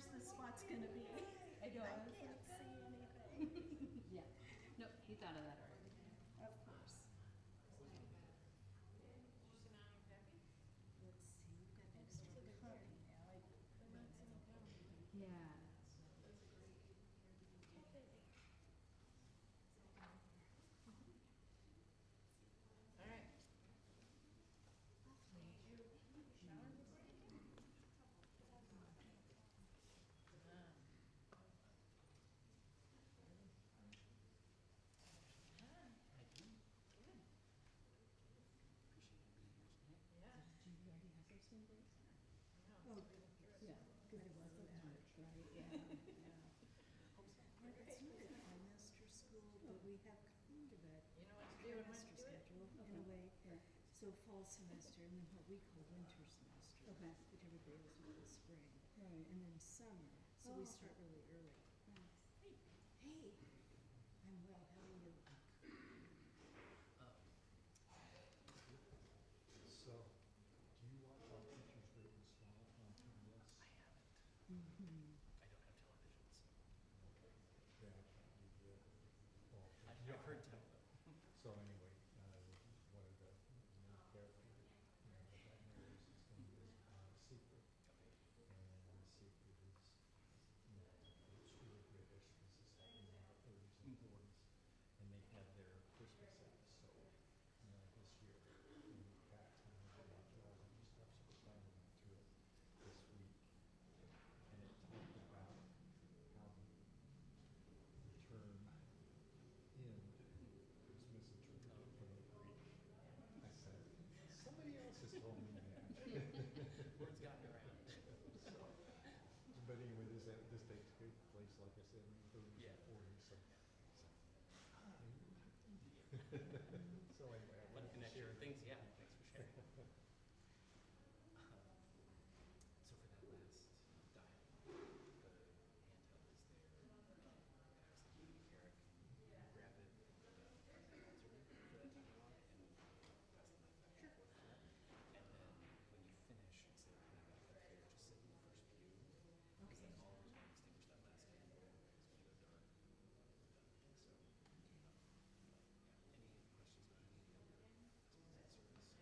where's the spot's gonna be. I know. I can't see anything. Yeah. No, he thought of that already. Of course. Let's see, we've got extra copy now. Yeah. All right. Yeah. Did you already have those numbers? Oh, Yeah. good, it wasn't March, Right, yeah, yeah. well, it's not a trimester school, but we have kind of a You know what to do and when to trimester do it. schedule in a way. So fall semester and then what we call winter semester. Okay. Which everybody else would call spring. Right. And then summer, so we start really early. Nice. Hey, I'm well, how are you? So, do you watch all Teachers Written Small on PBS? I haven't. Mm-hmm. I don't have television, so Yeah, you did. Well, I've heard tell though. so anyway, one of the main characters, that marries, his name is Secret. Okay. And Secret is, it's really British, this is like in the 30s and 40s. And they had their Christmas episode this year. And that time I watched all of the stuff, so we're planning to it this week. And it talked about how the term end was misinterpreted from the Greek. I said, somebody else has told me that. Word's gotten around. So, but anyway, this takes place, like I said, in the 30s Yeah. and 40s. So, so anyway, I Fun wanted to connection. share Things, that. yeah. Thanks for sharing. So for that last dialogue, the handheld is there. I was thinking Eric can grab it from the altar for that dialogue and pass the mic back and forth for that. And then when you finish, instead of putting it back up here, just sit in the first pew. Because then all of us want to extinguish that last candle. Because when you're done, we're done. So, yeah. Any questions about any of the other aspects of the service?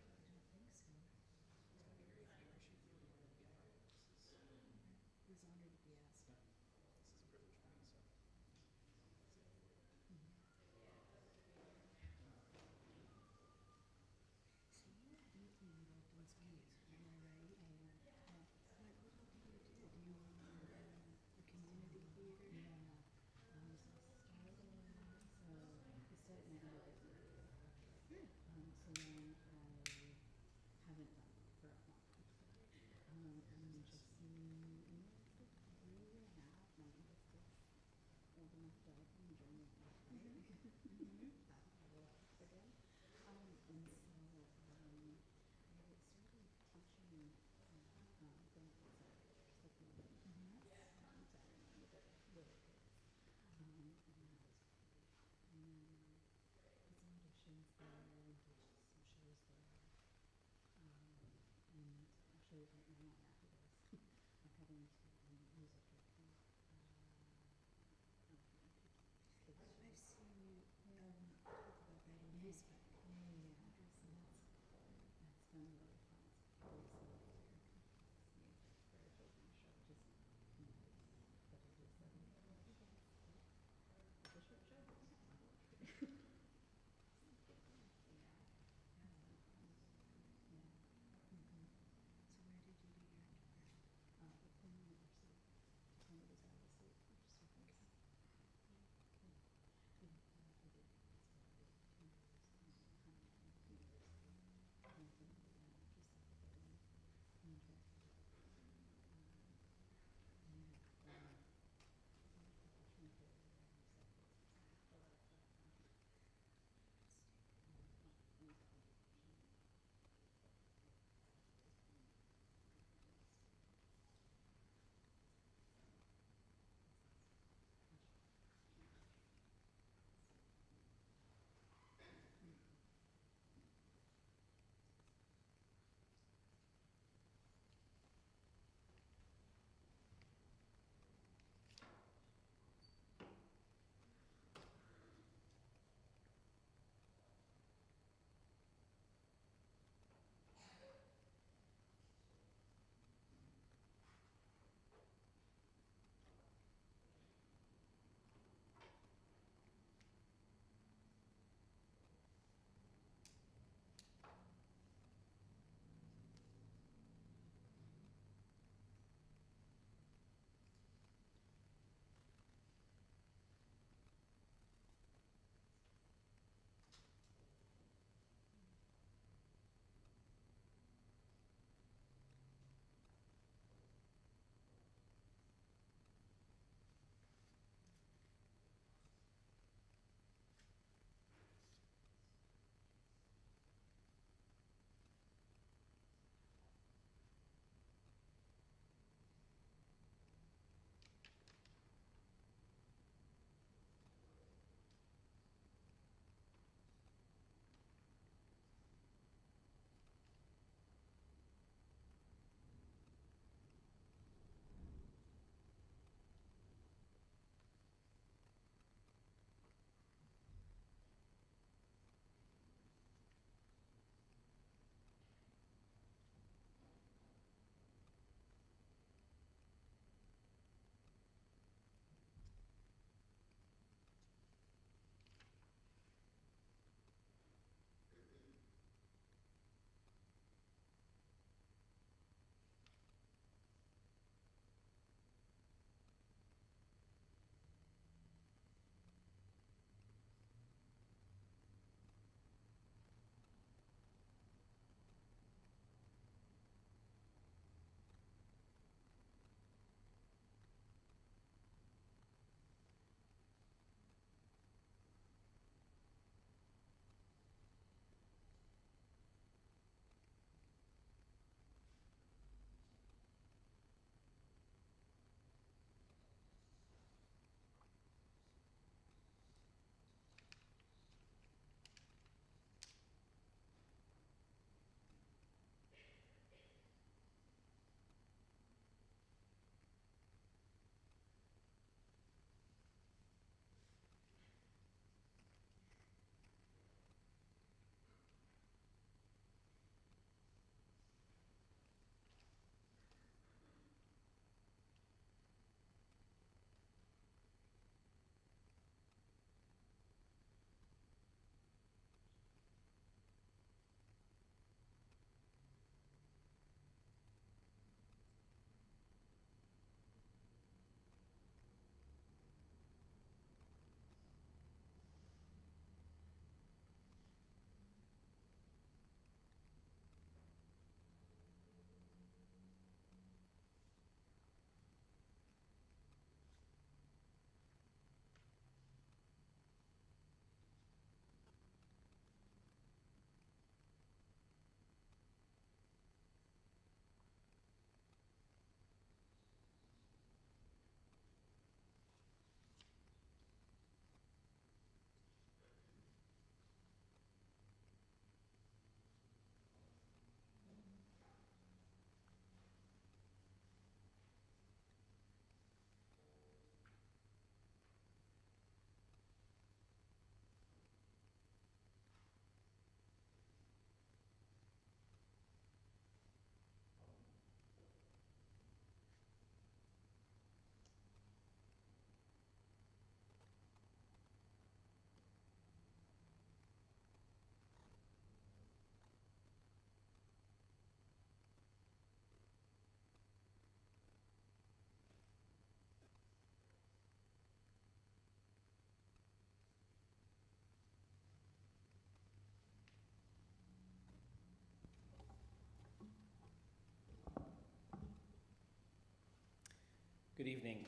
Good evening.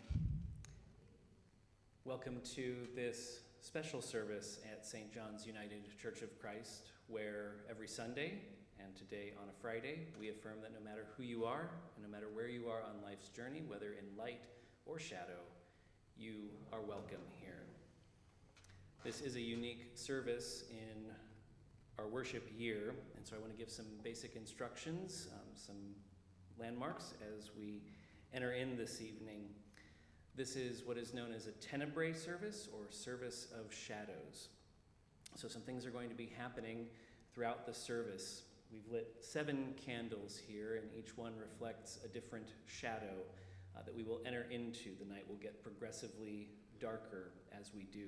Welcome to this special service at St. John's United Church of Christ, where every Sunday and today on a Friday, we affirm that no matter who you are, and no matter where you are on life's journey, whether in light or shadow, you are welcome here. This is a unique service in our worship year, and so I want to give some basic instructions, some landmarks as we enter in this evening. This is what is known as a tenebrae service, or service of shadows. So some things are going to be happening throughout the service. We've lit 7 candles here, and each one reflects a different shadow that we will enter into. The night will get progressively darker as we do.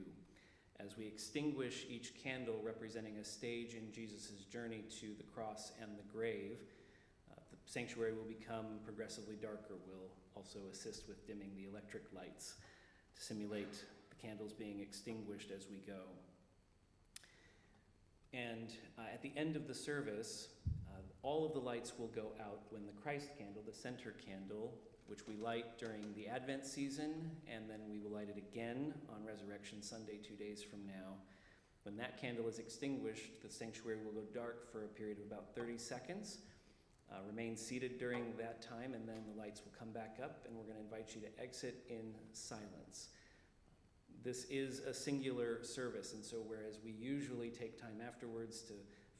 As we extinguish each candle representing a stage in Jesus' journey to the cross and the grave, the sanctuary will become progressively darker. We'll also assist with dimming the electric lights to simulate the candles being extinguished as we go. And at the end of the service, all of the lights will go out when the Christ candle, the center candle, which we light during the Advent season, and then we will light it again on Resurrection Sunday 2 days from now. When that candle is extinguished, the sanctuary will go dark for a period of about 30 seconds. Remain seated during that time, and then the lights will come back up, and we're going to invite you to exit in silence. This is a singular service, and so whereas we usually take time afterwards to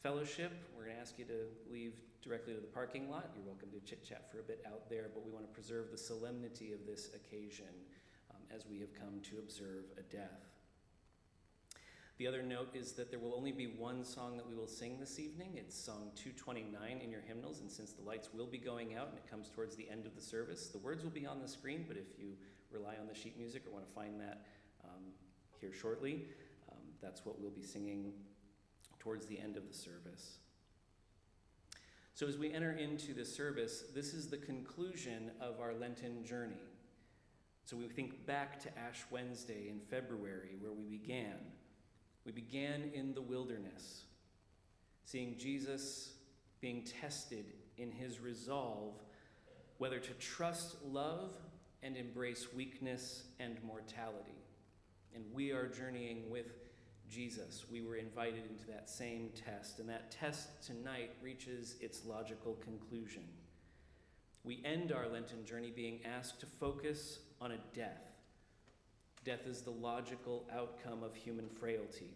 fellowship, we're going to ask you to leave directly to the parking lot. You're welcome to chit-chat for a bit out there, but we want to preserve the solemnity of this occasion as we have come to observe a death. The other note is that there will only be one song that we will sing this evening. It's song 229 in your hymnals, and since the lights will be going out and it comes towards the end of the service, the words will be on the screen, but if you rely on the sheet music or want to find that here shortly, that's what we'll be singing towards the end of the service. So as we enter into the service, this is the conclusion of our Lenten journey. So we think back to Ash Wednesday in February, where we began. We began in the wilderness, seeing Jesus being tested in his resolve whether to trust love and embrace weakness and mortality. And we are journeying with Jesus. We were invited into that same test, and that test tonight reaches its logical conclusion. We end our Lenten journey being asked to focus on a death. Death is the logical outcome of human frailty.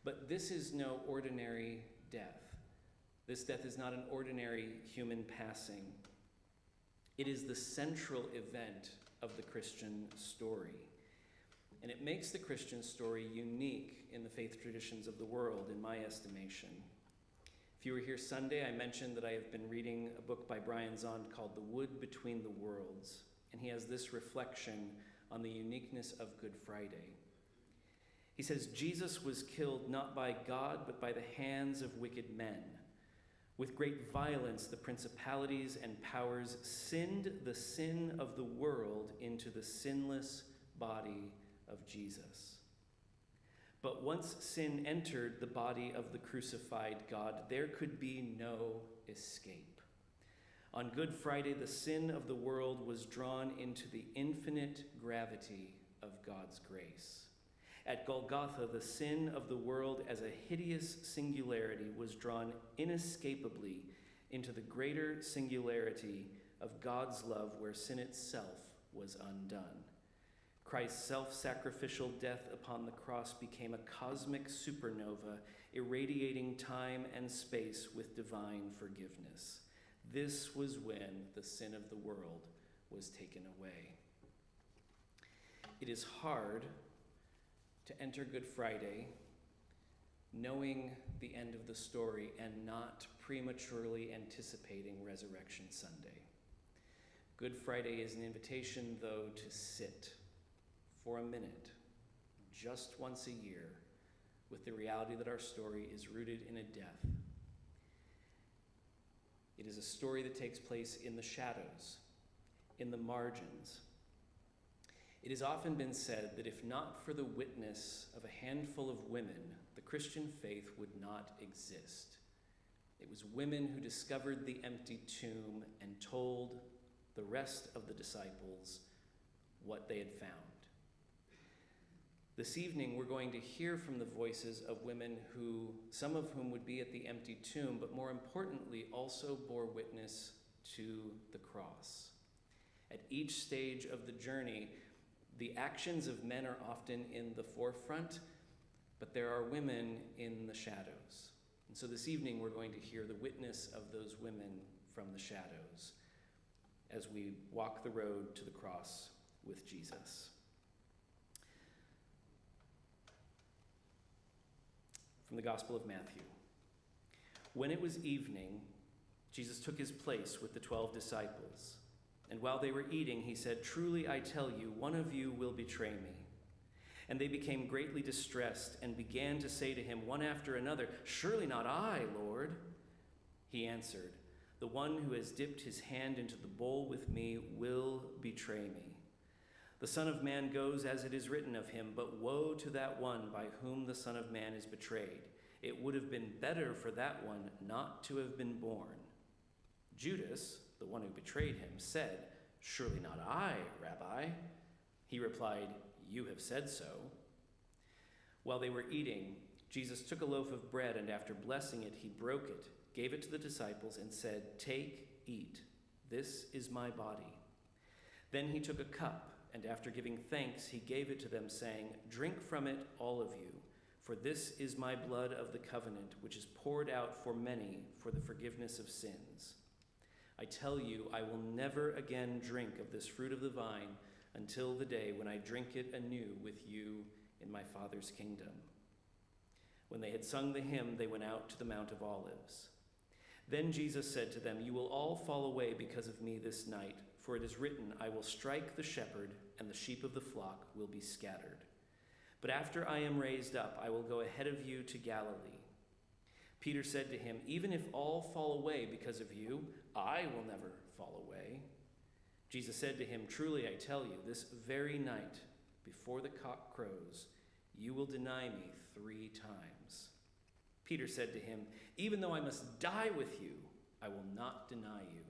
But this is no ordinary death. This death is not an ordinary human passing. It is the central event of the Christian story. And it makes the Christian story unique in the faith traditions of the world, in my estimation. If you were here Sunday, I mentioned that I have been reading a book by Brian Zahnd called The Wood Between the Worlds. And he has this reflection on the uniqueness of Good Friday. He says, Jesus was killed not by God, but by the hands of wicked men. With great violence, the principalities and powers sinned the sin of the world into the sinless body of Jesus. But once sin entered the body of the crucified God, there could be no escape. On Good Friday, the sin of the world was drawn into the infinite gravity of God's grace. At Golgotha, the sin of the world as a hideous singularity was drawn inescapably into the greater singularity of God's love, where sin itself was undone. Christ's self-sacrificial death upon the cross became a cosmic supernova, irradiating time and space with divine forgiveness. This was when the sin of the world was taken away. It is hard to enter Good Friday knowing the end of the story and not prematurely anticipating Resurrection Sunday. Good Friday is an invitation, though, to sit for a minute, just once a year, with the reality that our story is rooted in a death. It is a story that takes place in the shadows, in the margins. It has often been said that if not for the witness of a handful of women, the Christian faith would not exist. It was women who discovered the empty tomb and told the rest of the disciples what they had found. This evening, we're going to hear from the voices of women who, some of whom would be at the empty tomb, but more importantly, also bore witness to the cross. At each stage of the journey, the actions of men are often in the forefront, but there are women in the shadows. And so this evening, we're going to hear the witness of those women from the shadows as we walk the road to the cross with Jesus. From the Gospel of Matthew. When it was evening, Jesus took his place with the 12 disciples. And while they were eating, he said, "Truly I tell you, one of you will betray me." And they became greatly distressed and began to say to him one after another, "Surely not I, Lord." He answered, "The one who has dipped his hand into the bowl with me will betray me. The Son of Man goes as it is written of him, but woe to that one by whom the Son of Man is betrayed. It would have been better for that one not to have been born." Judas, the one who betrayed him, said, "Surely not I, Rabbi." He replied, "You have said so." While they were eating, Jesus took a loaf of bread, and after blessing it, he broke it, gave it to the disciples, and said, "Take, eat. This is my body." Then he took a cup, and after giving thanks, he gave it to them, saying, "Drink from it, all of you, for this is my blood of the covenant, which is poured out for many for the forgiveness of sins. I tell you, I will never again drink of this fruit of the vine until the day when I drink it anew with you in my Father's kingdom." When they had sung the hymn, they went out to the Mount of Olives. Then Jesus said to them, "You will all fall away because of me this night, for it is written, I will strike the shepherd, and the sheep of the flock will be scattered. But after I am raised up, I will go ahead of you to Galilee." Peter said to him, "Even if all fall away because of you, I will never fall away." Jesus said to him, "Truly I tell you, this very night, before the cock crows, you will deny me 3 times." Peter said to him, "Even though I must die with you, I will not deny you."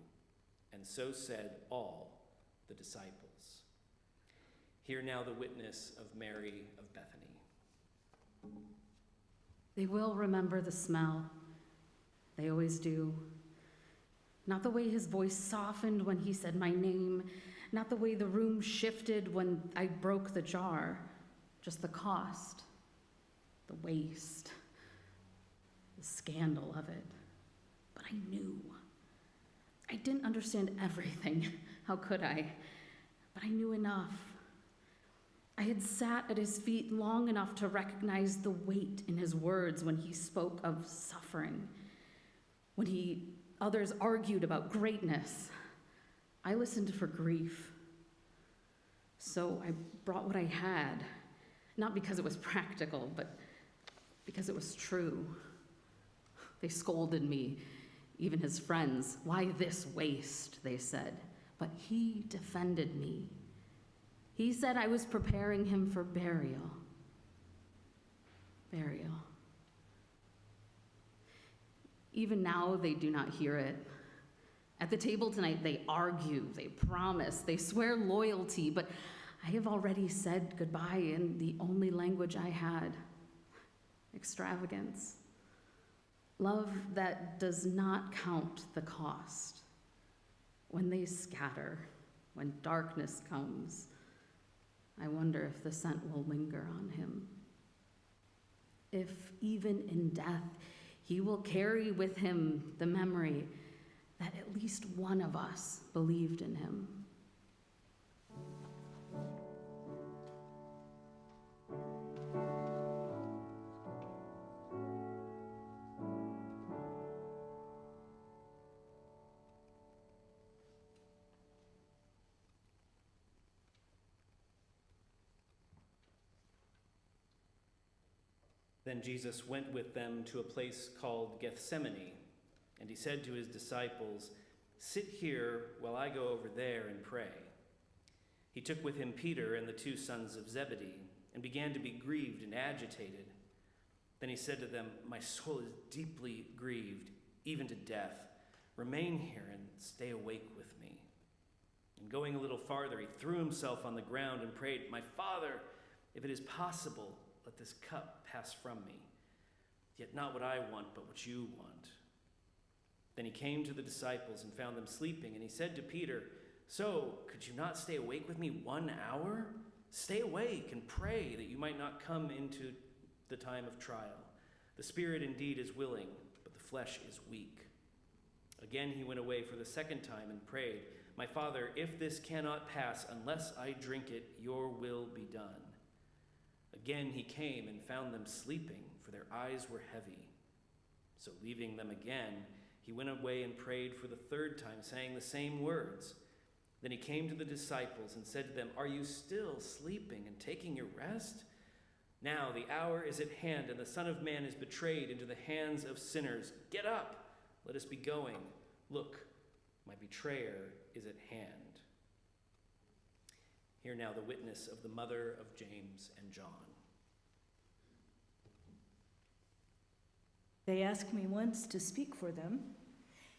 And so said all the disciples. Hear now the witness of Mary of Bethany. They will remember the smell. They always do. Not the way his voice softened when he said my name, not the way the room shifted when I broke the jar, just the cost, the waste, the scandal of it. But I knew. I didn't understand everything. How could I? But I knew enough. I had sat at his feet long enough to recognize the weight in his words when he spoke of suffering, when others argued about greatness. I listened for grief. So I brought what I had, not because it was practical, but because it was true. They scolded me, even his friends. "Why this waste?" they said. But he defended me. He said I was preparing him for burial. Burial. Even now, they do not hear it. At the table tonight, they argue, they promise, they swear loyalty, but I have already said goodbye in the only language I had: extravagance. Love that does not count the cost. When they scatter, when darkness comes, I wonder if the scent will linger on him. If even in death, he will carry with him the memory that at least one of us believed in him. Then Jesus went with them to a place called Gethsemane, and he said to his disciples, "Sit here while I go over there and pray." He took with him Peter and the 2 sons of Zebedee, and began to be grieved and agitated. Then he said to them, "My soul is deeply grieved, even to death. Remain here and stay awake with me." And going a little farther, he threw himself on the ground and prayed, "My Father, if it is possible, let this cup pass from me. Yet not what I want, but what you want." Then he came to the disciples and found them sleeping, and he said to Peter, "So, could you not stay awake with me 1 hour? Stay awake and pray that you might not come into the time of trial. The spirit indeed is willing, but the flesh is weak." Again he went away for the second time and prayed, "My Father, if this cannot pass unless I drink it, your will be done." Again he came and found them sleeping, for their eyes were heavy. So leaving them again, he went away and prayed for the third time, saying the same words. Then he came to the disciples and said to them, "Are you still sleeping and taking your rest? Now the hour is at hand, and the Son of Man is betrayed into the hands of sinners. Get up, let us be going. Look, my betrayer is at hand." Hear now the witness of the mother of James and John. They asked me once to speak for them.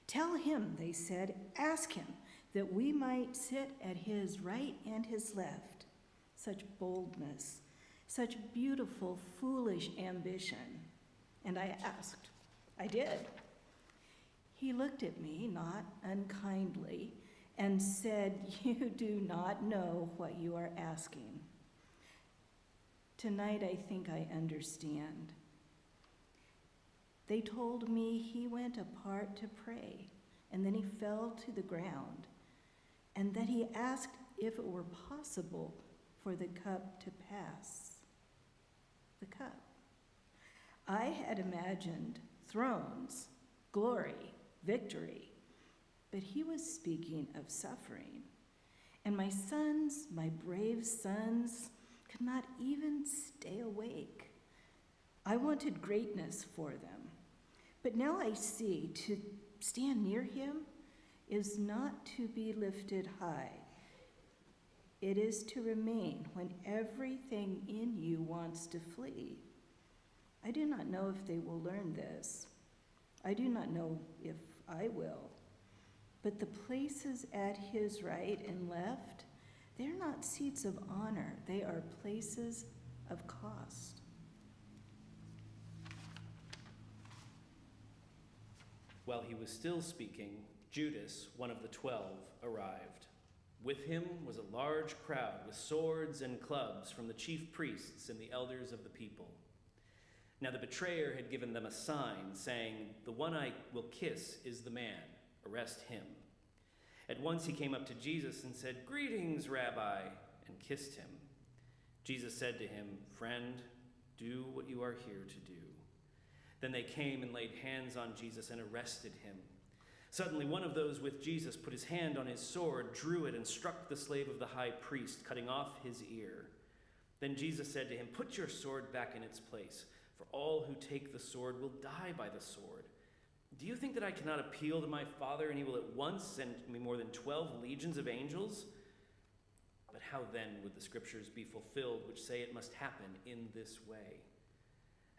"Tell him," they said, "ask him that we might sit at his right and his left." Such boldness, such beautiful, foolish ambition. And I asked. I did. He looked at me, not unkindly, and said, "You do not know what you are asking." Tonight I think I understand. They told me he went apart to pray, and then he fell to the ground, and that he asked if it were possible for the cup to pass. The cup. I had imagined thrones, glory, victory, but he was speaking of suffering. And my sons, my brave sons, could not even stay awake. I wanted greatness for them, but now I see to stand near him is not to be lifted high. It is to remain when everything in you wants to flee. I do not know if they will learn this. I do not know if I will. But the places at his right and left, they're not seats of honor. They are places of cost. While he was still speaking, Judas, one of the 12, arrived. With him was a large crowd with swords and clubs from the chief priests and the elders of the people. Now the betrayer had given them a sign, saying, "The one I will kiss is the man. Arrest him." At once he came up to Jesus and said, "Greetings, Rabbi," and kissed him. Jesus said to him, "Friend, do what you are here to do." Then they came and laid hands on Jesus and arrested him. Suddenly one of those with Jesus put his hand on his sword, drew it, and struck the slave of the high priest, cutting off his ear. Then Jesus said to him, "Put your sword back in its place, for all who take the sword will die by the sword. Do you think that I cannot appeal to my Father, and he will at once send me more than 12 legions of angels? But how then would the scriptures be fulfilled which say it must happen in this way?"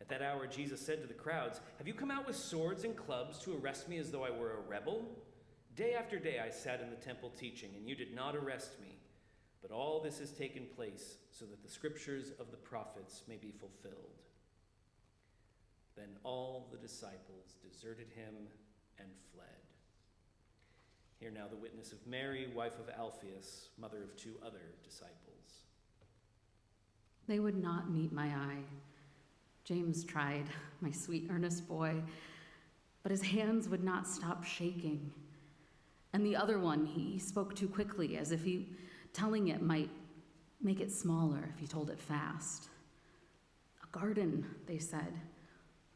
At that hour Jesus said to the crowds, "Have you come out with swords and clubs to arrest me as though I were a rebel? Day after day I sat in the temple teaching, and you did not arrest me. But all this has taken place so that the scriptures of the prophets may be fulfilled." Then all the disciples deserted him and fled. Hear now the witness of Mary, wife of Alphaeus, mother of 2 other disciples. They would not meet my eye. James tried, my sweet, earnest boy, but his hands would not stop shaking. And the other one, he spoke too quickly, as if telling it might make it smaller if he told it fast. "A garden," they said.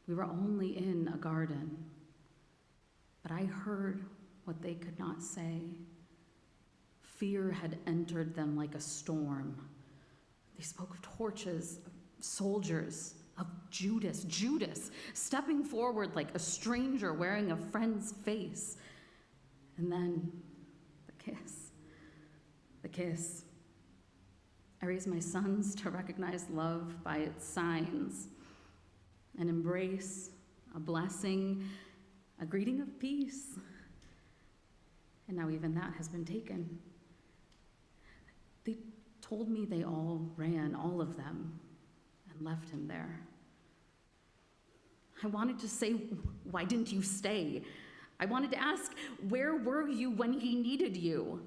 "We were only in a garden." But I heard what they could not say. Fear had entered them like a storm. They spoke of torches, of soldiers, of Judas, stepping forward like a stranger wearing a friend's face. And then the kiss. I raised my sons to recognize love by its signs: an embrace, a blessing, a greeting of peace. And now even that has been taken. They told me they all ran, all of them, and left him there. I wanted to say, why didn't you stay? I wanted to ask, where were you when he needed you?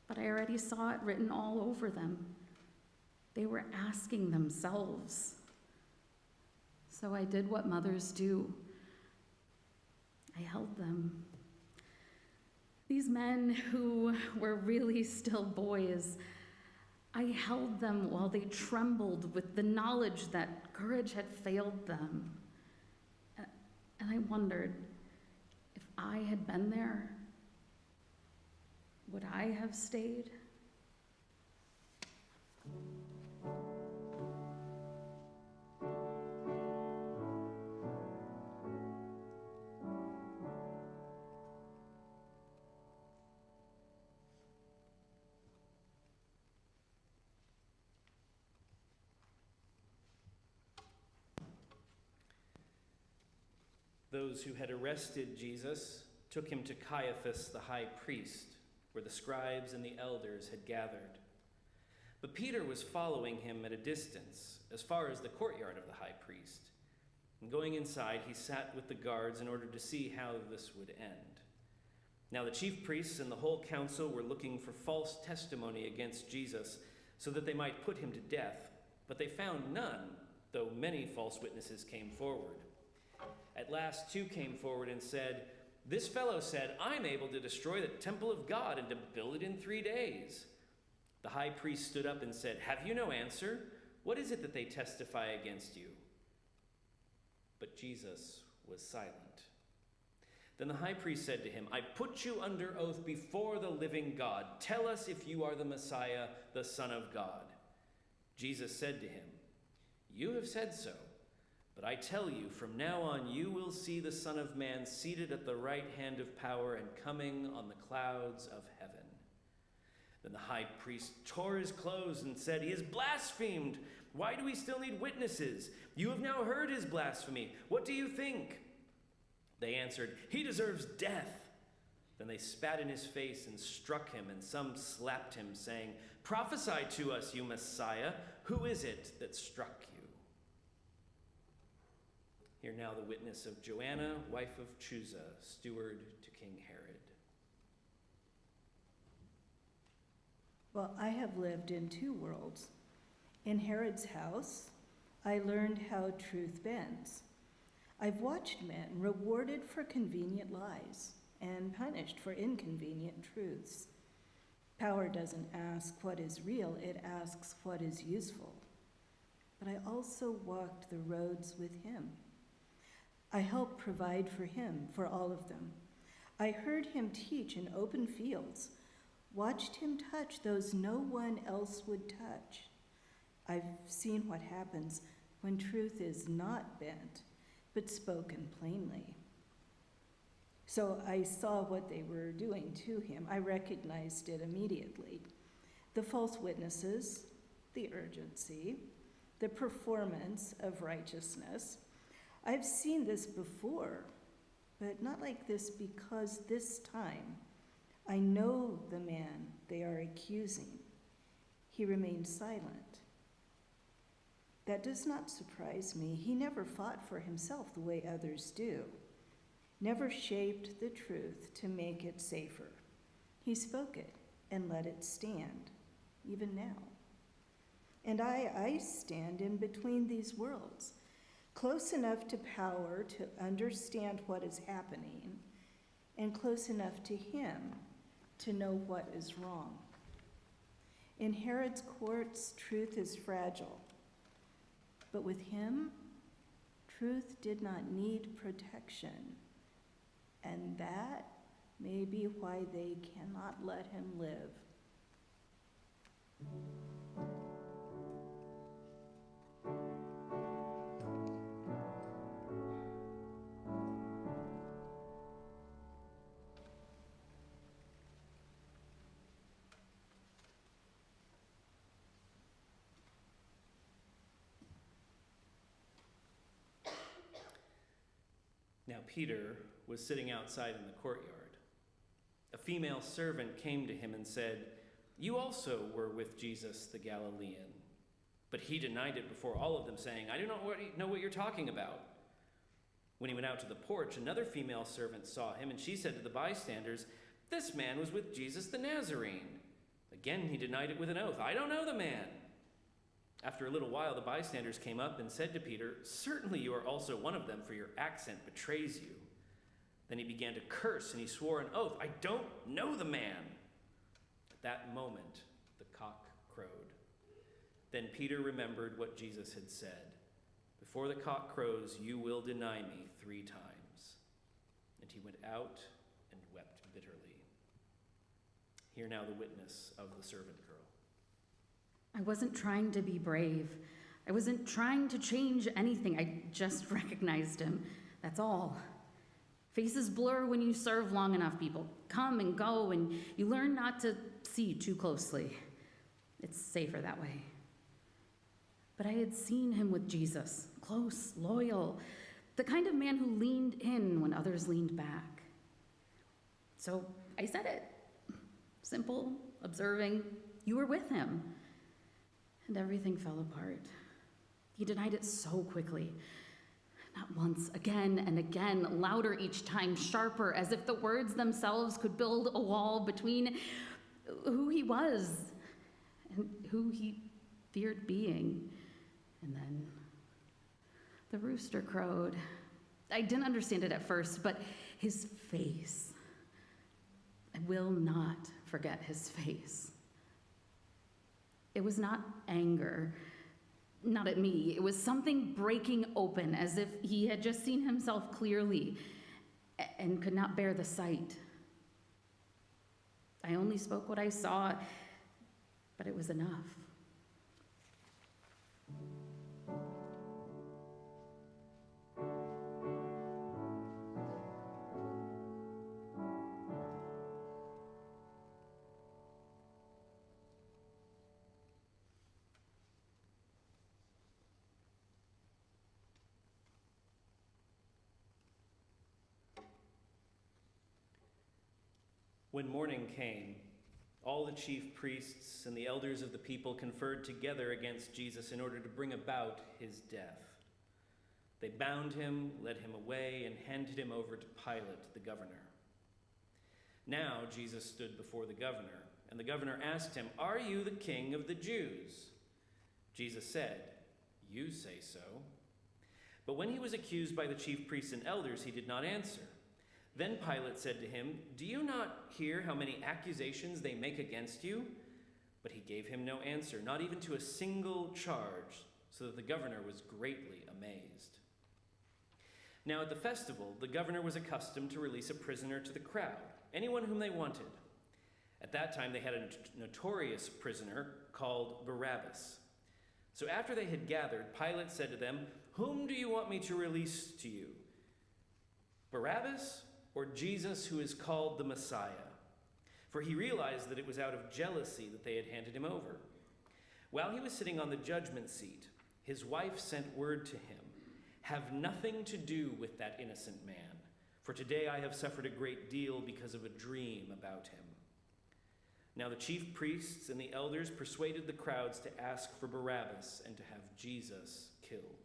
But I already saw it written all over them. They were asking themselves. So I did what mothers do. I held them. These men who were really still boys, I held them while they trembled with the knowledge that courage had failed them. And I wondered, if I had been there, would I have stayed? Those who had arrested Jesus took him to Caiaphas the high priest, where the scribes and the elders had gathered. But Peter was following him at a distance, as far as the courtyard of the high priest. And going inside, he sat with the guards in order to see how this would end. Now the chief priests and the whole council were looking for false testimony against Jesus, so that they might put him to death. But they found none, though many false witnesses came forward. At last, two came forward and said, "This fellow said, 'I'm able to destroy the temple of God and to build it in 3 days.' The high priest stood up and said, 'Have you no answer? What is it that they testify against you?' But Jesus was silent. Then the high priest said to him, 'I put you under oath before the living God. Tell us if you are the Messiah, the Son of God.' Jesus said to him, 'You have said so. But I tell you, from now on you will see the Son of Man seated at the right hand of power and coming on the clouds of heaven.' Then the high priest tore his clothes and said, 'He has blasphemed. Why do we still need witnesses? You have now heard his blasphemy. What do you think?' They answered, 'He deserves death.' Then they spat in his face and struck him, and some slapped him, saying, 'Prophesy to us, you Messiah. Who is it that struck you?' Hear now the witness of Joanna, wife of Chuza, steward to King Herod. Well, I have lived in 2 worlds. In Herod's house, I learned how truth bends. I've watched men rewarded for convenient lies and punished for inconvenient truths. Power doesn't ask what is real, it asks what is useful. But I also walked the roads with him. I helped provide for him, for all of them. I heard him teach in open fields, watched him touch those no one else would touch. I've seen what happens when truth is not bent, but spoken plainly. So I saw what they were doing to him. I recognized it immediately. The false witnesses, the urgency, the performance of righteousness. I've seen this before, but not like this, because this time I know the man they are accusing. He remained silent. That does not surprise me. He never fought for himself the way others do, never shaped the truth to make it safer. He spoke it and let it stand, even now. And I stand in between these worlds, close enough to power to understand what is happening, and close enough to him to know what is wrong. In Herod's courts, truth is fragile. But with him, truth did not need protection. And that may be why they cannot let him live. Now Peter was sitting outside in the courtyard. A female servant came to him and said, you also were with Jesus the Galilean." But he denied it before all of them, saying, "I do not know what you're talking about." When he went out to the porch, another female servant saw him, and she said to the bystanders, "This man was with Jesus the Nazarene." Again he denied it with an oath, "I don't know the man." After a little while, the bystanders came up and said to Peter, "Certainly you are also one of them, for your accent betrays you." Then he began to curse, and he swore an oath, "I don't know the man." At that moment, the cock crowed. Then Peter remembered what Jesus had said, "Before the cock crows, you will deny me 3 times." And he went out and wept bitterly. Hear now the witness of the servant girl. I wasn't trying to be brave. I wasn't trying to change anything. I just recognized him. That's all. Faces blur when you serve long enough. People come and go, and you learn not to see too closely. It's safer that way. But I had seen him with Jesus, close, loyal, the kind of man who leaned in when others leaned back. So I said it. Simple, observing, you were with him. And everything fell apart. He denied it so quickly. Not once, again and again, louder each time, sharper, as if the words themselves could build a wall between who he was and who he feared being. And then the rooster crowed. I didn't understand it at first, but his face, I will not forget his face. It was not anger, not at me. It was something breaking open, as if he had just seen himself clearly and could not bear the sight. I only spoke what I saw, but it was enough. When morning came, all the chief priests and the elders of the people conferred together against Jesus in order to bring about his death. They bound him, led him away, and handed him over to Pilate, the governor. Now Jesus stood before the governor, and the governor asked him, "Are you the king of the Jews?" Jesus said, "You say so." But when he was accused by the chief priests and elders, he did not answer. Then Pilate said to him, "Do you not hear how many accusations they make against you?" But he gave him no answer, not even to a single charge, so that the governor was greatly amazed. Now at the festival, the governor was accustomed to release a prisoner to the crowd, anyone whom they wanted. At that time, they had a notorious prisoner called Barabbas. So after they had gathered, Pilate said to them, "Whom do you want me to release to you? Barabbas or Jesus, who is called the Messiah?" For he realized that it was out of jealousy that they had handed him over. While he was sitting on the judgment seat, his wife sent word to him, "Have nothing to do with that innocent man, for today I have suffered a great deal because of a dream about him." Now the chief priests and the elders persuaded the crowds to ask for Barabbas and to have Jesus killed.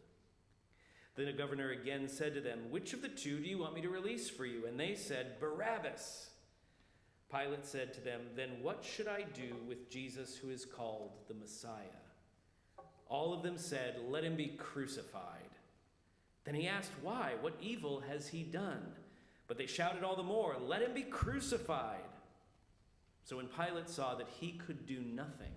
Then the governor again said to them, "Which of the two do you want me to release for you?" And they said, "Barabbas." Pilate said to them, "Then what should I do with Jesus, who is called the Messiah?" All of them said, "Let him be crucified." Then he asked, "Why? What evil has he done?" But they shouted all the more, "Let him be crucified." So when Pilate saw that he could do nothing,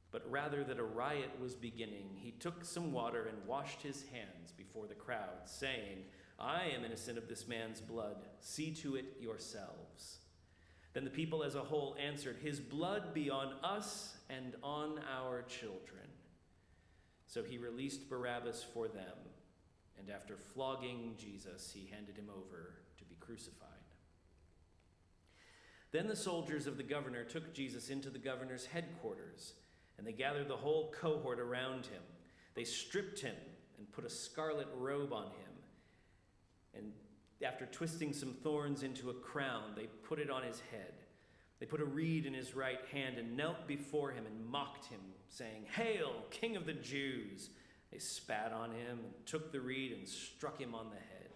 but rather that a riot was beginning, he took some water and washed his hands before the crowd, saying, "I am innocent of this man's blood. See to it yourselves." Then the people as a whole answered, "His blood be on us and on our children." So he released Barabbas for them, and after flogging Jesus, he handed him over to be crucified. Then the soldiers of the governor took Jesus into the governor's headquarters, and they gathered the whole cohort around him. They stripped him and put a scarlet robe on him. And after twisting some thorns into a crown, they put it on his head. They put a reed in his right hand and knelt before him and mocked him, saying, "Hail, King of the Jews!" They spat on him and took the reed and struck him on the head.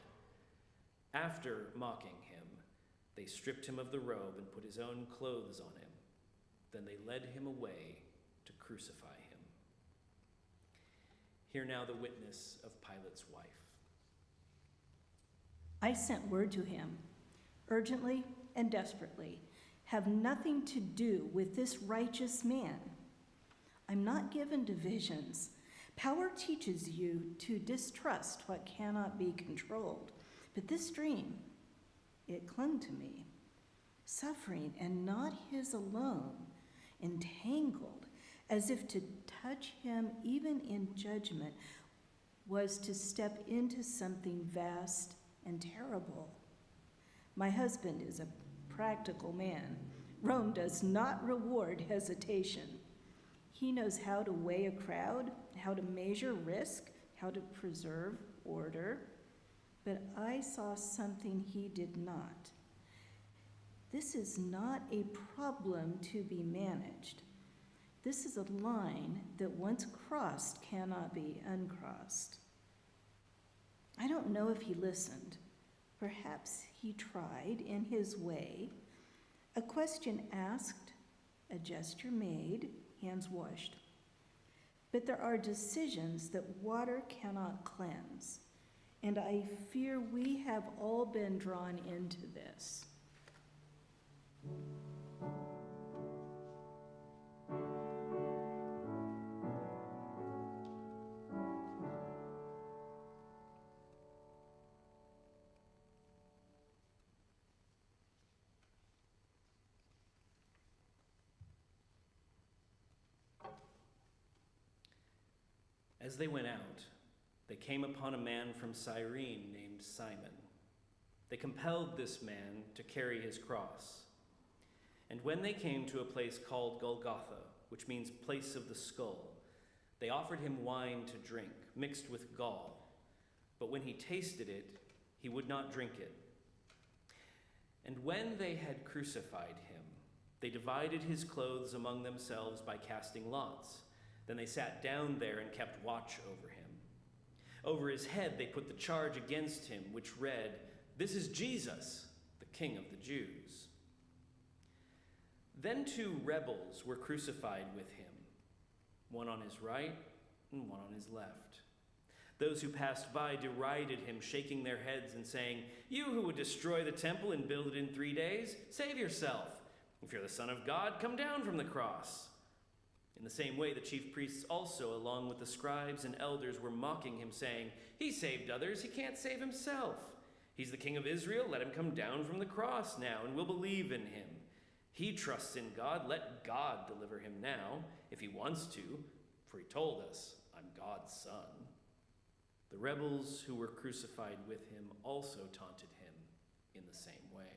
After mocking him, they stripped him of the robe and put his own clothes on him. Then they led him away to crucify him. Hear now the witness of Pilate's wife. I sent word to him, urgently and desperately, have nothing to do with this righteous man. I'm not given to visions. Power teaches you to distrust what cannot be controlled. But this dream, it clung to me. Suffering, and not his alone, entangled, as if to touch him even in judgment was to step into something vast and terrible. My husband is a practical man. Rome does not reward hesitation. He knows how to weigh a crowd, how to measure risk, how to preserve order. But I saw something he did not. This is not a problem to be managed. This is a line that once crossed cannot be uncrossed. I don't know if he listened. Perhaps he tried in his way. A question asked, a gesture made, hands washed. But there are decisions that water cannot cleanse, and I fear we have all been drawn into this. As they went out, they came upon a man from Cyrene named Simon. They compelled this man to carry his cross. And when they came to a place called Golgotha, which means place of the skull, they offered him wine to drink, mixed with gall. But when he tasted it, he would not drink it. And when they had crucified him, they divided his clothes among themselves by casting lots. Then they sat down there and kept watch over him. Over his head they put the charge against him, which read, "This is Jesus, the King of the Jews." Then 2 rebels were crucified with him, one on his right and one on his left. Those who passed by derided him, shaking their heads and saying, "You who would destroy the temple and build it in 3 days, save yourself. If you're the Son of God, come down from the cross." In the same way, the chief priests also, along with the scribes and elders, were mocking him, saying, "He saved others, he can't save himself. He's the King of Israel, let him come down from the cross now, and we'll believe in him. He trusts in God, let God deliver him now, if he wants to, for he told us, 'I'm God's son.'" The rebels who were crucified with him also taunted him in the same way.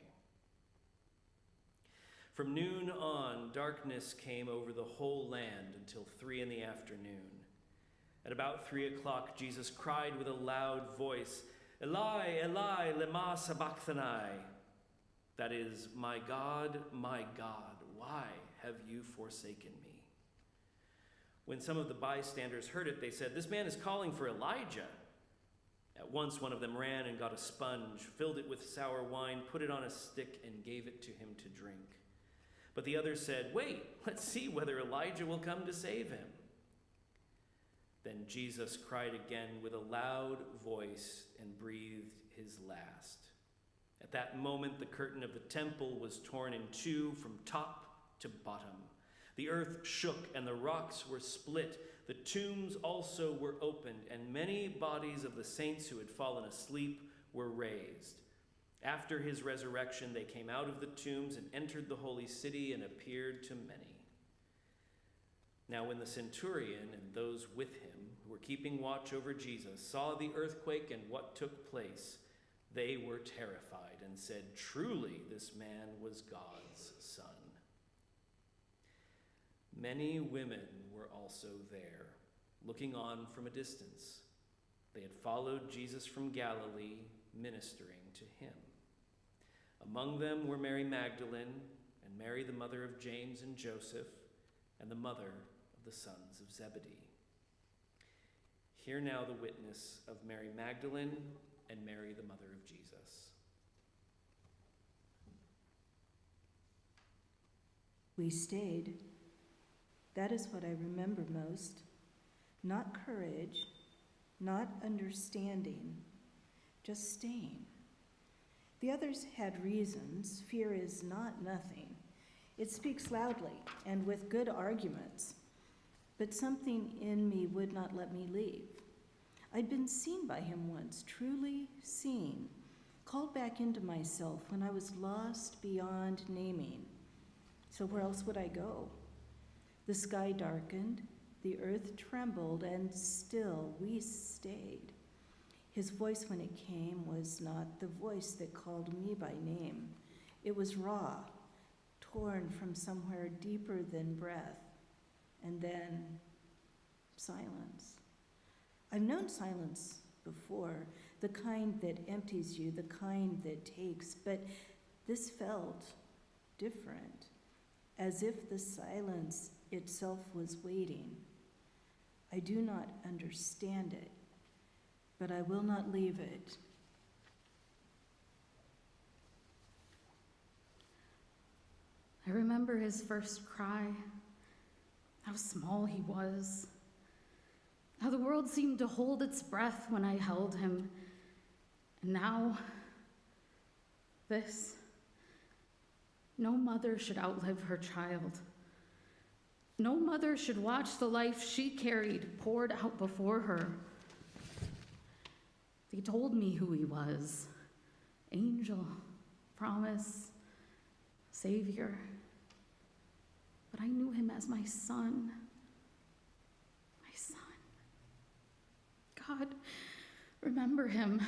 From noon on, darkness came over the whole land until 3 p.m. At about 3 o'clock, Jesus cried with a loud voice, "Eli, Eli, lema sabachthani?" That is, my God, why have you forsaken me?" When some of the bystanders heard it, they said, "This man is calling for Elijah." At once one of them ran and got a sponge, filled it with sour wine, put it on a stick, and gave it to him to drink. But the others said, "Wait, let's see whether Elijah will come to save him." Then Jesus cried again with a loud voice and breathed his last. At that moment, the curtain of the temple was torn in 2 from top to bottom. The earth shook and the rocks were split. The tombs also were opened, and many bodies of the saints who had fallen asleep were raised. After his resurrection, they came out of the tombs and entered the holy city and appeared to many. Now when the centurion and those with him who were keeping watch over Jesus saw the earthquake and what took place, they were terrified and said, "Truly, this man was God's son." Many women were also there, looking on from a distance. They had followed Jesus from Galilee, ministering to him. Among them were Mary Magdalene and Mary the mother of James and Joseph, and the mother of the sons of Zebedee. Hear now the witness of Mary Magdalene and Mary the mother of Jesus. We stayed. That is what I remember most. Not courage, not understanding, just staying. The others had reasons. Fear is not nothing. It speaks loudly and with good arguments. But something in me would not let me leave. I'd been seen by him once, truly seen, called back into myself when I was lost beyond naming. So where else would I go? The sky darkened, the earth trembled, and still we stayed. His voice when it came was not the voice that called me by name. It was raw, torn from somewhere deeper than breath, and then silence. I've known silence before, the kind that empties you, the kind that takes, but this felt different, as if the silence itself was waiting. I do not understand it, but I will not leave it. I remember his first cry, how small he was, how the world seemed to hold its breath when I held him. And now, this. No mother should outlive her child. No mother should watch the life she carried poured out before her. They told me who he was. Angel, promise, Savior. But I knew him as my son. My son. God, remember him.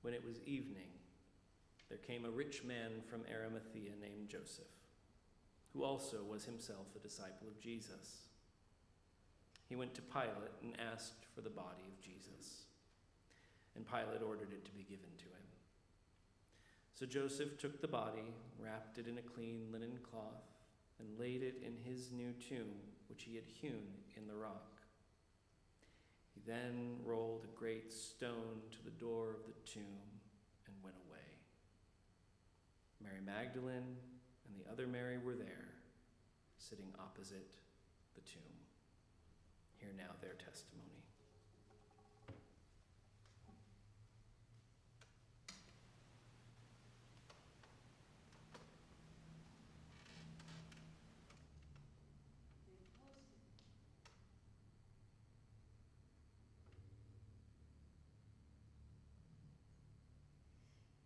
When it was evening, there came a rich man from Arimathea named Joseph, who also was himself a disciple of Jesus. He went to Pilate and asked for the body of Jesus. and Pilate ordered it to be given to him. So Joseph took the body, wrapped it in a clean linen cloth, and laid it in his new tomb, which he had hewn in the rock. He then rolled a great stone to the door of the tomb and went away. Mary Magdalene and the other Mary were there, sitting opposite the tomb. Hear now their testimony.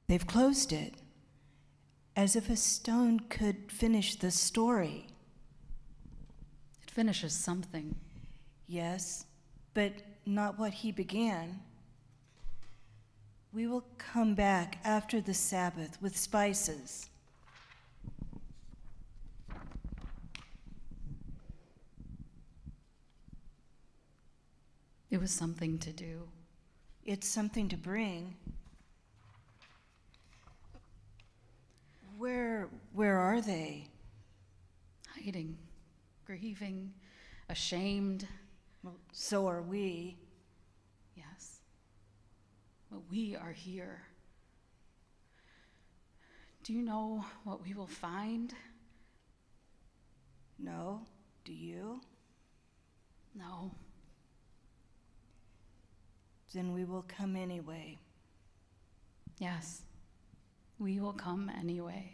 They've closed it, as if a stone could finish the story. It finishes something. Yes, but not what he began. We will come back after the Sabbath with spices. It was something to do. It's something to bring. Where are they? Hiding, grieving, ashamed. Well, so are we. Yes. But we are here. Do you know what we will find? No, do you? No. Then we will come anyway. Yes. We will come anyway.